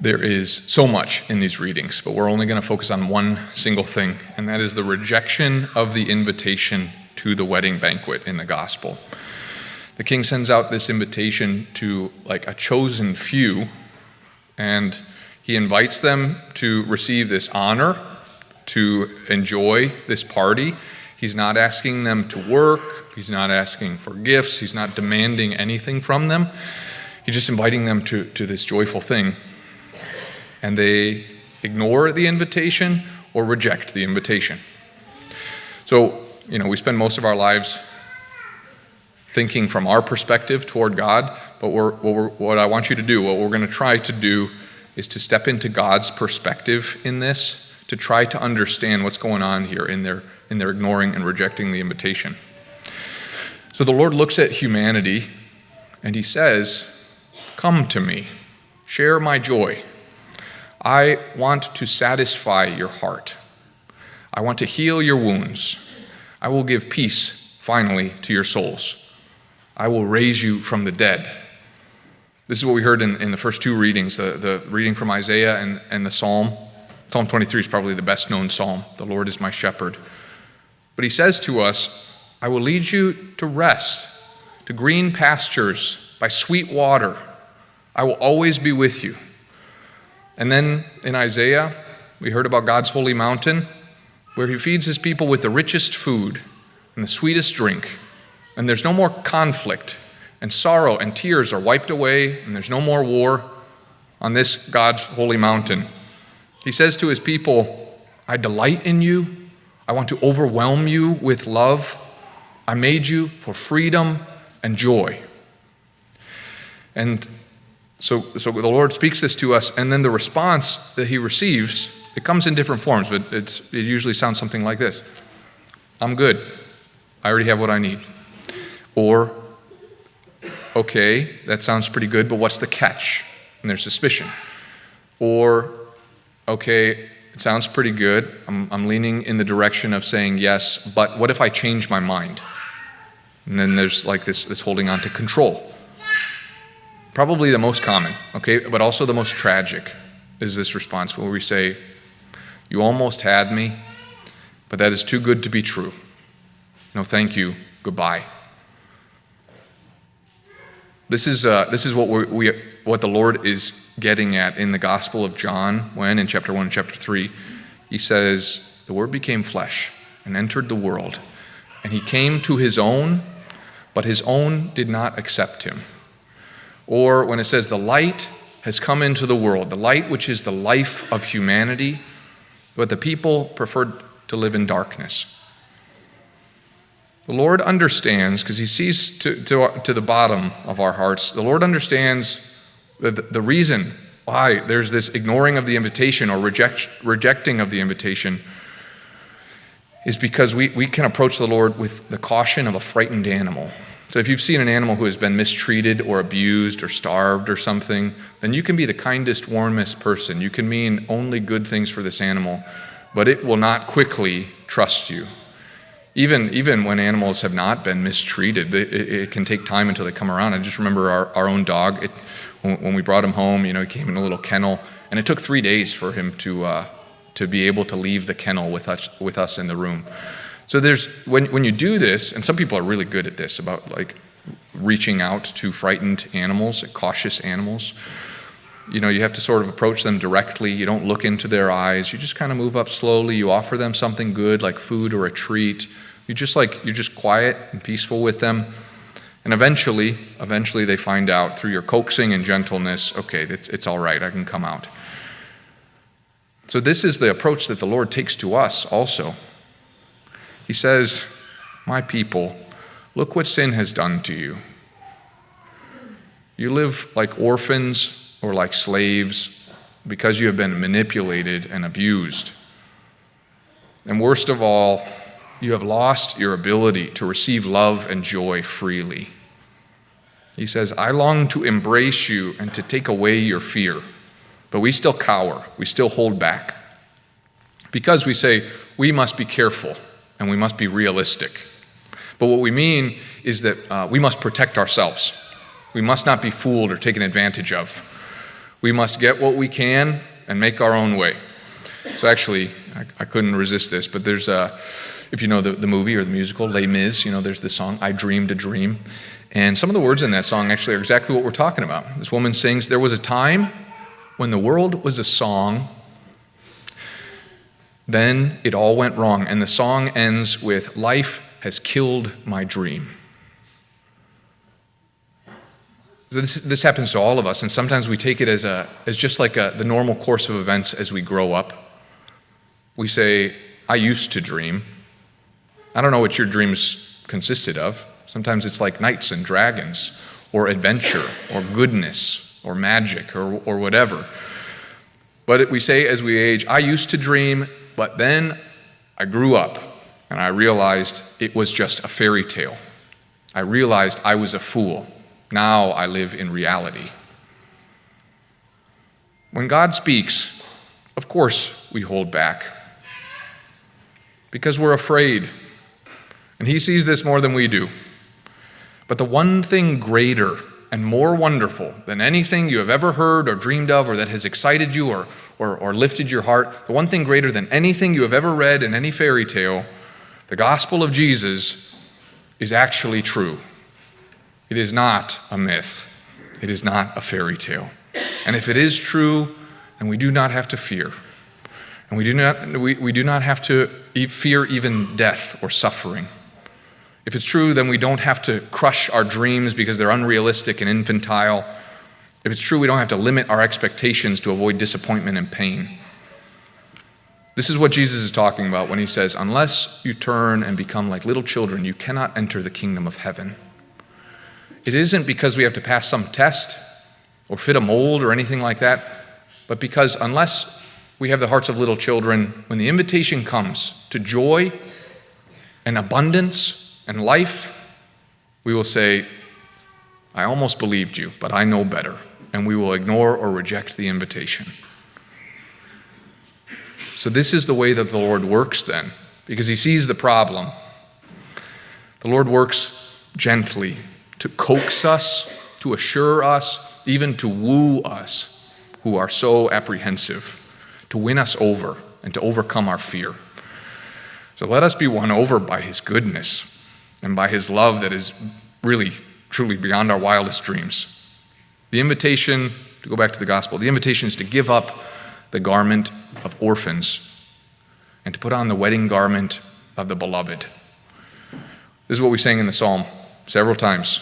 There is so much in these readings, but we're only going to focus on one single thing, and that is the rejection of the invitation to the wedding banquet in the gospel. The king sends out this invitation to like a chosen few, and he invites them to receive this honor, to enjoy this party. He's not asking them to work. He's not asking for gifts. He's not demanding anything from them. He's just inviting them to this joyful thing. And they ignore the invitation or reject the invitation. So, we spend most of our lives thinking from our perspective toward God, but what I want you to do, what we're going to try to do, is to step into God's perspective in this, to try to understand what's going on here in their ignoring and rejecting the invitation. So the Lord looks at humanity and he says, "Come to me, share my joy. I want to satisfy your heart. I want to heal your wounds. I will give peace, finally, to your souls. I will raise you from the dead." This is what we heard in the first two readings, the reading from Isaiah and the Psalm. Psalm 23 is probably the best known psalm. The Lord is my shepherd. But he says to us, "I will lead you to rest, to green pastures, by sweet water. I will always be with you." And then in Isaiah, we heard about God's holy mountain, where he feeds his people with the richest food and the sweetest drink. And there's no more conflict, and sorrow and tears are wiped away, and there's no more war on this God's holy mountain. He says to his people, "I delight in you. I want to overwhelm you with love. I made you for freedom and joy." And so the Lord speaks this to us, and then the response that he receives, it comes in different forms, but it usually sounds something like this: "I'm good. I already have what I need." Or, "Okay, that sounds pretty good, but what's the catch?" And there's suspicion. Or, "Okay, it sounds pretty good. I'm leaning in the direction of saying yes, but what if I change my mind?" And then there's like this holding on to control. Probably the most common, okay, but also the most tragic is this response where we say, "You almost had me, but that is too good to be true. No, thank you. Goodbye." This is what the Lord is getting at in the Gospel of John when in chapter 1 and chapter 3, he says, "The Word became flesh and entered the world, and he came to his own, but his own did not accept him." Or when it says, "The light has come into the world," the light which is the life of humanity, but the people preferred to live in darkness. The Lord understands, because he sees to the bottom of our hearts. The Lord understands the reason why there's this ignoring of the invitation or rejecting of the invitation is because we can approach the Lord with the caution of a frightened animal. So if you've seen an animal who has been mistreated or abused or starved or something, then you can be the kindest, warmest person. You can mean only good things for this animal, but it will not quickly trust you. Even when animals have not been mistreated, it can take time until they come around. I just remember our own dog. When we brought him home, he came in a little kennel, and it took 3 days for him to be able to leave the kennel with us in the room. So when you do this, and some people are really good at this, about like reaching out to frightened animals, cautious animals. You have to sort of approach them directly. You don't look into their eyes. You just kind of move up slowly. You offer them something good like food or a treat. You're just quiet and peaceful with them. And eventually they find out through your coaxing and gentleness, okay, it's all right, I can come out. So this is the approach that the Lord takes to us also. He says, "My people, look what sin has done to you. You live like orphans or like slaves because you have been manipulated and abused. And worst of all, you have lost your ability to receive love and joy freely." He says, "I long to embrace you and to take away your fear, but we still cower, we still hold back. Because we say, we must be careful and we must be realistic. But what we mean is that we must protect ourselves. We must not be fooled or taken advantage of. We must get what we can and make our own way. So actually, I couldn't resist this, but there's if you know the movie or the musical, Les Mis, there's the song, I Dreamed a Dream. And some of the words in that song actually are exactly what we're talking about. This woman sings, there was a time when the world was a song, then it all went wrong. And the song ends with, life has killed my dream. So this happens to all of us, and sometimes we take it as just like the normal course of events as we grow up. We say, I used to dream. I don't know what your dreams consisted of. Sometimes it's like knights and dragons, or adventure, or goodness, or magic, or whatever. But we say as we age, I used to dream, but then I grew up, and I realized it was just a fairy tale. I realized I was a fool. Now I live in reality. When God speaks, of course we hold back, because we're afraid. And he sees this more than we do. But the one thing greater and more wonderful than anything you have ever heard or dreamed of or that has excited you or lifted your heart, the one thing greater than anything you have ever read in any fairy tale, the gospel of Jesus, is actually true. It is not a myth. It is not a fairy tale. And if it is true, then we do not have to fear. And we do not have to fear even death or suffering. If it's true, then we don't have to crush our dreams because they're unrealistic and infantile. If it's true, we don't have to limit our expectations to avoid disappointment and pain. This is what Jesus is talking about when he says, unless you turn and become like little children, you cannot enter the kingdom of heaven. It isn't because we have to pass some test or fit a mold or anything like that, but because unless we have the hearts of little children, when the invitation comes to joy and abundance and life, we will say, I almost believed you, but I know better. And we will ignore or reject the invitation. So this is the way that the Lord works then, because he sees the problem. The Lord works gently to coax us, to assure us, even to woo us who are so apprehensive, to win us over and to overcome our fear. So let us be won over by his goodness and by his love that is really, truly beyond our wildest dreams. The invitation, to go back to the gospel, the invitation is to give up the garment of orphans and to put on the wedding garment of the beloved. This is what we sang in the psalm several times.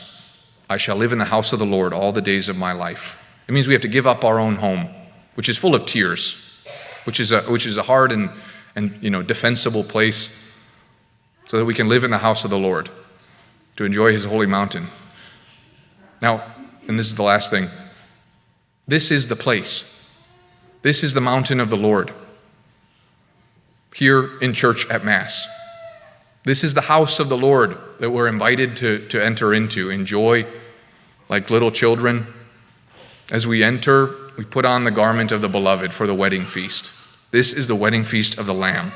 I shall live in the house of the Lord all the days of my life. It means we have to give up our own home, which is full of tears, which is a hard and defensible place, so that we can live in the house of the Lord, to enjoy his holy mountain. Now, and this is the last thing, this is the place. This is the mountain of the Lord, here in church at Mass. This is the house of the Lord that we're invited to enter into, enjoy like little children. As we enter, we put on the garment of the beloved for the wedding feast. This is the wedding feast of the Lamb.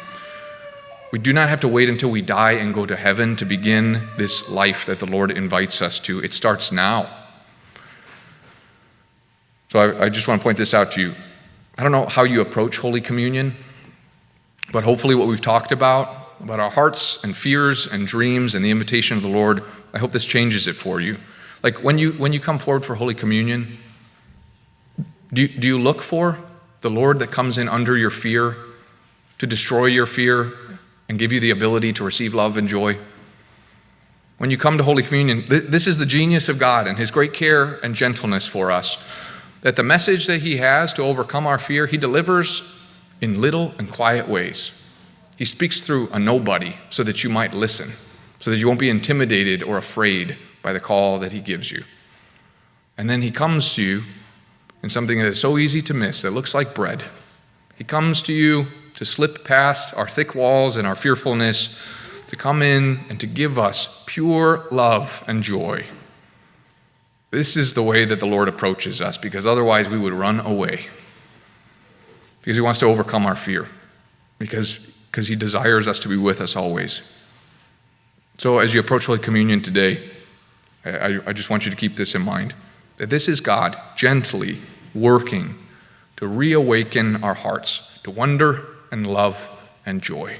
We do not have to wait until we die and go to heaven to begin this life that the Lord invites us to. It starts now. So I just want to point this out to you. I don't know how you approach Holy Communion, but hopefully what we've talked about our hearts and fears and dreams and the invitation of the Lord, I hope this changes it for you. Like when you come forward for Holy Communion, do you look for the Lord that comes in under your fear to destroy your fear and give you the ability to receive love and joy? When you come to Holy Communion, this is the genius of God and his great care and gentleness for us, that the message that he has to overcome our fear, he delivers in little and quiet ways. He speaks through a nobody so that you might listen, so that you won't be intimidated or afraid by the call that he gives you. And then he comes to you in something that is so easy to miss, that looks like bread. He comes to you to slip past our thick walls and our fearfulness, to come in and to give us pure love and joy. This is the way that the Lord approaches us, because otherwise we would run away. Because he wants to overcome our fear, because he desires us to be with us always. So as you approach Holy Communion today, I just want you to keep this in mind, that this is God gently working to reawaken our hearts to wonder and love and joy.